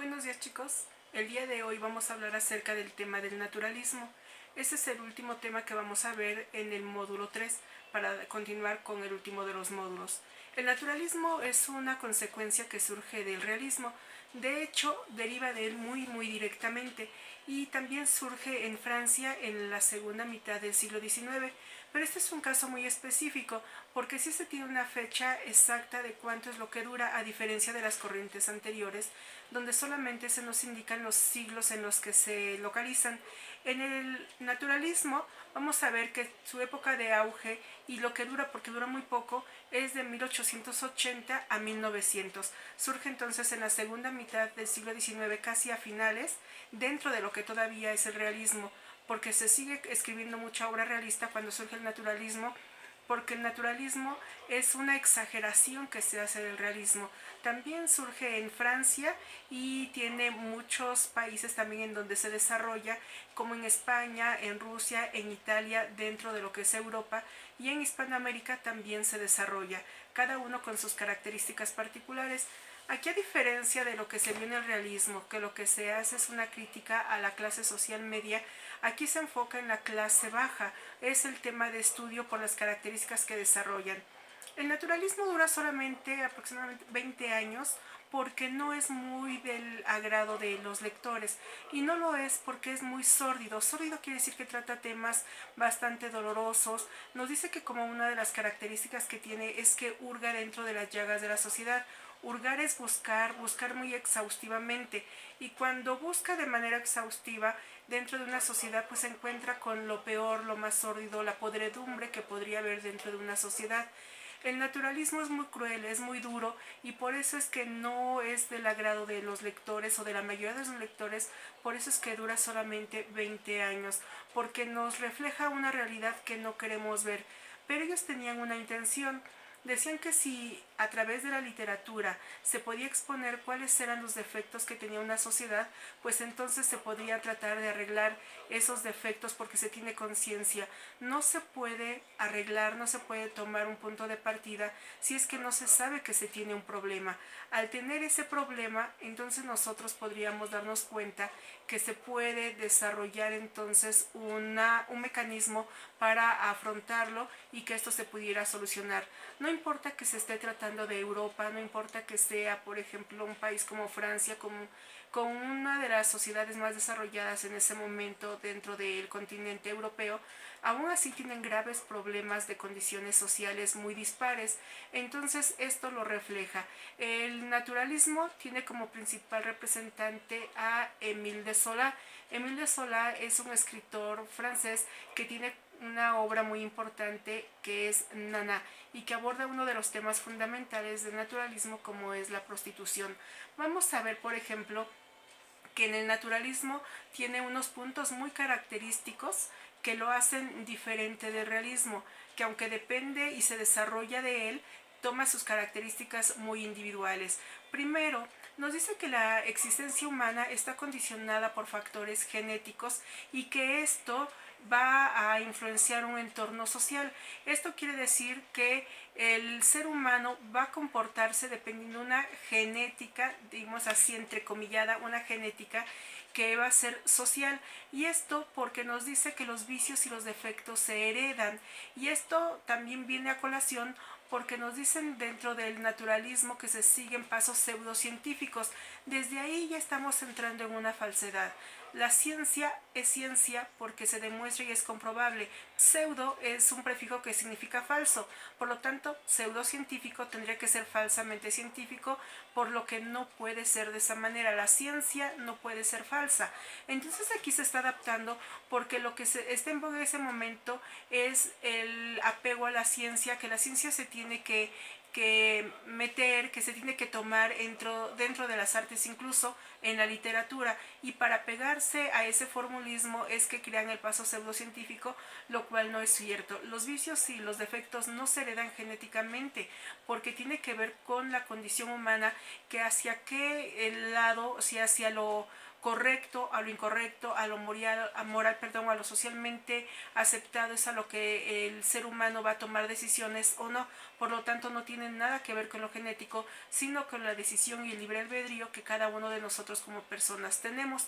Buenos días, chicos. El día de hoy vamos a hablar acerca del tema del naturalismo. Este es el último tema que vamos a ver en el módulo 3 para continuar con el último de los módulos. El naturalismo es una consecuencia que surge del realismo. De hecho, deriva de él muy directamente y también surge en Francia en la segunda mitad del siglo XIX. Pero este es un caso muy específico porque sí se tiene una fecha exacta de cuánto es lo que dura, a diferencia de las corrientes anteriores, donde solamente se nos indican los siglos en los que se localizan. En el naturalismo vamos a ver que su época de auge y lo que dura, porque dura muy poco, es de 1880 a 1900. Surge entonces en la segunda mitad del siglo XIX, casi a finales, dentro de lo que todavía es el realismo, porque se sigue escribiendo mucha obra realista cuando surge el naturalismo, porque el naturalismo es una exageración que se hace del realismo. También surge en Francia y tiene muchos países también en donde se desarrolla, como en España, en Rusia, en Italia, dentro de lo que es Europa, y en Hispanoamérica también se desarrolla, cada uno con sus características particulares. Aquí, a diferencia de lo que se vio en el realismo, que lo que se hace es una crítica a la clase social media, aquí se enfoca en la clase baja. Es el tema de estudio por las características que desarrollan. El naturalismo dura solamente aproximadamente 20 años porque no es muy del agrado de los lectores, y no lo es porque es muy sórdido. Sórdido quiere decir que trata temas bastante dolorosos. Nos dice que como una de las características que tiene es que hurga dentro de las llagas de la sociedad. Hurgar es buscar muy exhaustivamente, y cuando busca de manera exhaustiva dentro de una sociedad, pues se encuentra con lo peor, lo más sórdido, la podredumbre que podría haber dentro de una sociedad. El naturalismo es muy cruel, es muy duro, y por eso es que no es del agrado de los lectores o de la mayoría de los lectores. Por eso es que dura solamente 20 años, porque nos refleja una realidad que no queremos ver. Pero ellos tenían una intención. Decían que si a través de la literatura se podía exponer cuáles eran los defectos que tenía una sociedad, pues entonces se podría tratar de arreglar esos defectos, porque se tiene conciencia. No se puede arreglar, no se puede tomar un punto de partida si es que no se sabe que se tiene un problema. Al tener ese problema, entonces nosotros podríamos darnos cuenta que se puede desarrollar entonces un mecanismo para afrontarlo y que esto se pudiera solucionar. No importa que se esté tratando de Europa, no importa que sea, por ejemplo, un país como Francia, con una de las sociedades más desarrolladas en ese momento dentro del continente europeo, aún así tienen graves problemas de condiciones sociales muy dispares. Entonces esto lo refleja. El naturalismo tiene como principal representante a Émile de Zola. Émile de Zola es un escritor francés que tiene una obra muy importante que es Nana, y que aborda uno de los temas fundamentales del naturalismo, como es la prostitución. Vamos a ver, por ejemplo, que en el naturalismo tiene unos puntos muy característicos que lo hacen diferente del realismo, que aunque depende y se desarrolla de él, toma sus características muy individuales. Primero, nos dice que la existencia humana está condicionada por factores genéticos y que esto va a influenciar un entorno social. Esto quiere decir que el ser humano va a comportarse dependiendo de una genética, digamos así entrecomillada, una genética que va a ser social. Y esto porque nos dice que los vicios y los defectos se heredan. Y esto también viene a colación porque nos dicen dentro del naturalismo que se siguen pasos pseudocientíficos. Desde ahí ya estamos entrando en una falsedad. La ciencia es ciencia porque se demuestra y es comprobable. Pseudo es un prefijo que significa falso, por lo tanto, pseudocientífico tendría que ser falsamente científico, por lo que no puede ser de esa manera. La ciencia no puede ser falsa. Entonces aquí se está adaptando porque lo que está en boga en ese momento es el apego a la ciencia, que la ciencia se tiene que meter, que se tiene que tomar dentro de las artes, incluso en la literatura, y para pegarse a ese formulismo es que crean el paso pseudocientífico, lo cual no es cierto. Los vicios y los defectos no se heredan genéticamente, porque tiene que ver con la condición humana, que hacia qué lado, si hacia lo correcto, a lo incorrecto, a lo moral, perdón, a lo socialmente aceptado, es a lo que el ser humano va a tomar decisiones o no. Por lo tanto, no tiene nada que ver con lo genético, sino con la decisión y el libre albedrío que cada uno de nosotros como personas tenemos.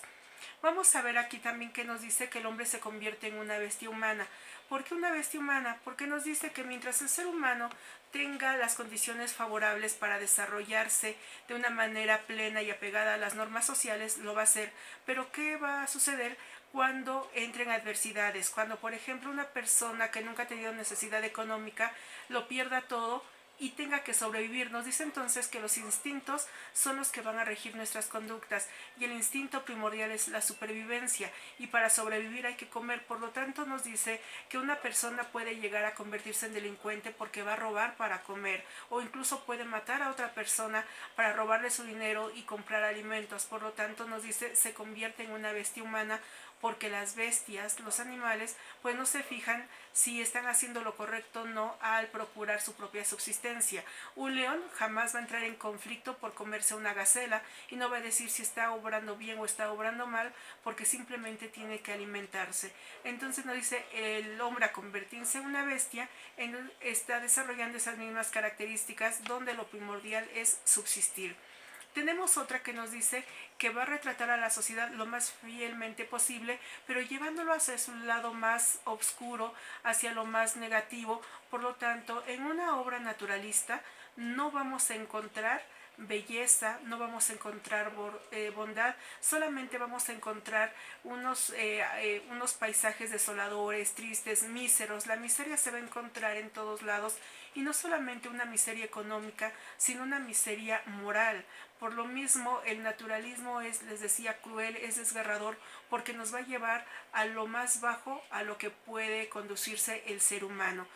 Vamos a ver aquí también que nos dice que el hombre se convierte en una bestia humana. ¿Por qué una bestia humana? Porque nos dice que mientras el ser humano tenga las condiciones favorables para desarrollarse de una manera plena y apegada a las normas sociales, lo va a hacer. Pero ¿qué va a suceder cuando entren adversidades? Cuando, por ejemplo, una persona que nunca ha tenido necesidad económica lo pierda todo y tenga que sobrevivir. Nos dice entonces que los instintos son los que van a regir nuestras conductas y el instinto primordial es la supervivencia y para sobrevivir hay que comer. Por lo tanto, nos dice que una persona puede llegar a convertirse en delincuente porque va a robar para comer o incluso puede matar a otra persona para robarle su dinero y comprar alimentos. Por lo tanto, nos dice se convierte en una bestia humana porque las bestias, los animales, pues no se fijan si están haciendo lo correcto o no al procurar su propia subsistencia. Un león jamás va a entrar en conflicto por comerse una gacela y no va a decir si está obrando bien o está obrando mal porque simplemente tiene que alimentarse. Entonces nos dice el hombre a convertirse en una bestia está desarrollando esas mismas características donde lo primordial es subsistir. Tenemos otra que nos dice que va a retratar a la sociedad lo más fielmente posible, pero llevándolo hacia su lado más oscuro, hacia lo más negativo. Por lo tanto, en una obra naturalista no vamos a encontrar belleza, no vamos a encontrar bondad, solamente vamos a encontrar unos paisajes desoladores, tristes, míseros. La miseria se va a encontrar en todos lados y no solamente una miseria económica, sino una miseria moral. Por lo mismo, el naturalismo es, les decía, cruel, es desgarrador, porque nos va a llevar a lo más bajo a lo que puede conducirse el ser humano.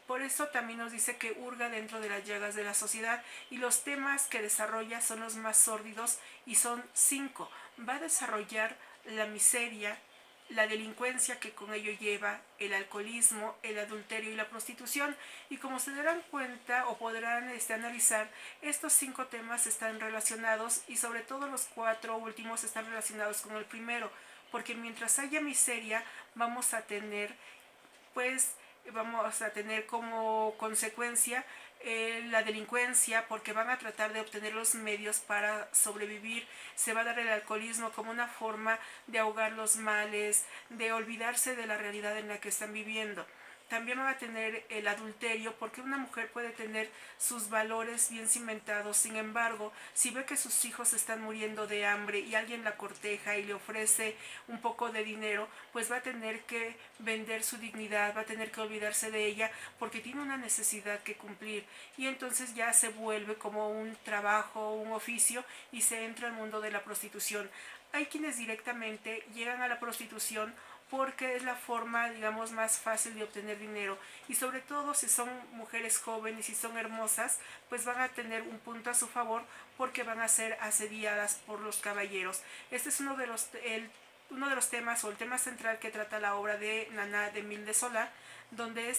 Por eso también nos dice que hurga dentro de las llagas de la sociedad y los temas que desarrolla son los más sórdidos y son 5. Va a desarrollar la miseria, la delincuencia que con ello lleva, el alcoholismo, el adulterio y la prostitución. Y como se darán cuenta o podrán analizar, estos 5 temas están relacionados y sobre todo los 4 últimos están relacionados con el primero, porque mientras haya miseria vamos a tener como consecuencia la delincuencia, porque van a tratar de obtener los medios para sobrevivir. Se va a dar el alcoholismo como una forma de ahogar los males, de olvidarse de la realidad en la que están viviendo. También va a tener el adulterio, porque una mujer puede tener sus valores bien cimentados. Sin embargo, si ve que sus hijos están muriendo de hambre y alguien la corteja y le ofrece un poco de dinero, pues va a tener que vender su dignidad, va a tener que olvidarse de ella porque tiene una necesidad que cumplir. Y entonces ya se vuelve como un trabajo, un oficio y se entra al mundo de la prostitución. Hay quienes directamente llegan a la prostitución porque es la forma, digamos, más fácil de obtener dinero. Y sobre todo si son mujeres jóvenes y son hermosas, pues van a tener un punto a su favor porque van a ser asediadas por los caballeros. Este es uno de los temas o el tema central que trata la obra de Nana de Mille de Solá, donde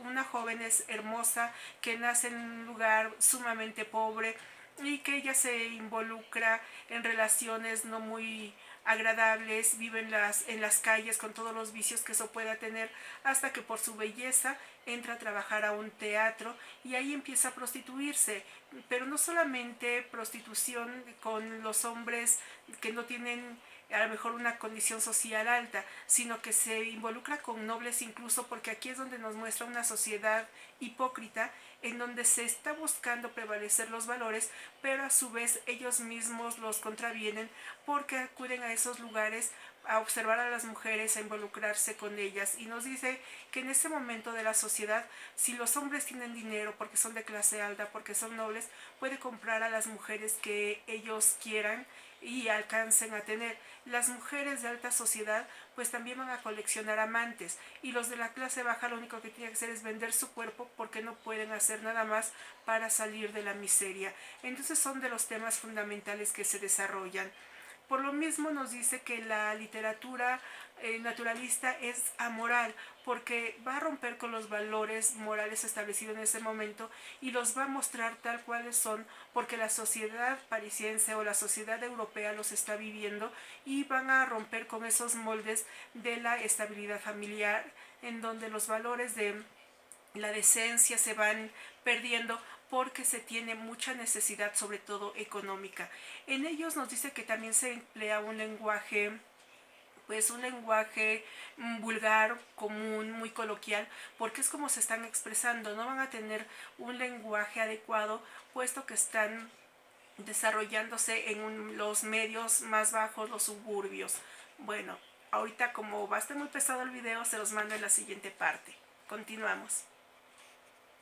una joven es hermosa que nace en un lugar sumamente pobre y que ella se involucra en relaciones no muy agradables, vive en las calles con todos los vicios que eso pueda tener, hasta que por su belleza entra a trabajar a un teatro y ahí empieza a prostituirse. Pero no solamente prostitución con los hombres que no tienen a lo mejor una condición social alta, sino que se involucra con nobles incluso, porque aquí es donde nos muestra una sociedad hipócrita en donde se está buscando prevalecer los valores, pero a su vez ellos mismos los contravienen porque acuden a esos lugares a observar a las mujeres, a involucrarse con ellas. Y nos dice que en ese momento de la sociedad, si los hombres tienen dinero porque son de clase alta, porque son nobles, puede comprar a las mujeres que ellos quieran y alcancen a tener. Las mujeres de alta sociedad pues también van a coleccionar amantes, y los de la clase baja lo único que tienen que hacer es vender su cuerpo porque no pueden hacer nada más para salir de la miseria. Entonces son de los temas fundamentales que se desarrollan. Por lo mismo nos dice que la literatura naturalista es amoral, porque va a romper con los valores morales establecidos en ese momento y los va a mostrar tal cuales son, porque la sociedad parisiense o la sociedad europea los está viviendo, y van a romper con esos moldes de la estabilidad familiar, en donde los valores de la decencia se van perdiendo porque se tiene mucha necesidad, sobre todo económica. En ellos nos dice que también se emplea un lenguaje, pues un lenguaje vulgar, común, muy coloquial, porque es como se están expresando. No van a tener un lenguaje adecuado, puesto que están desarrollándose en los medios más bajos, los suburbios. Bueno, ahorita como va a estar muy pesado el video, se los mando en la siguiente parte. Continuamos.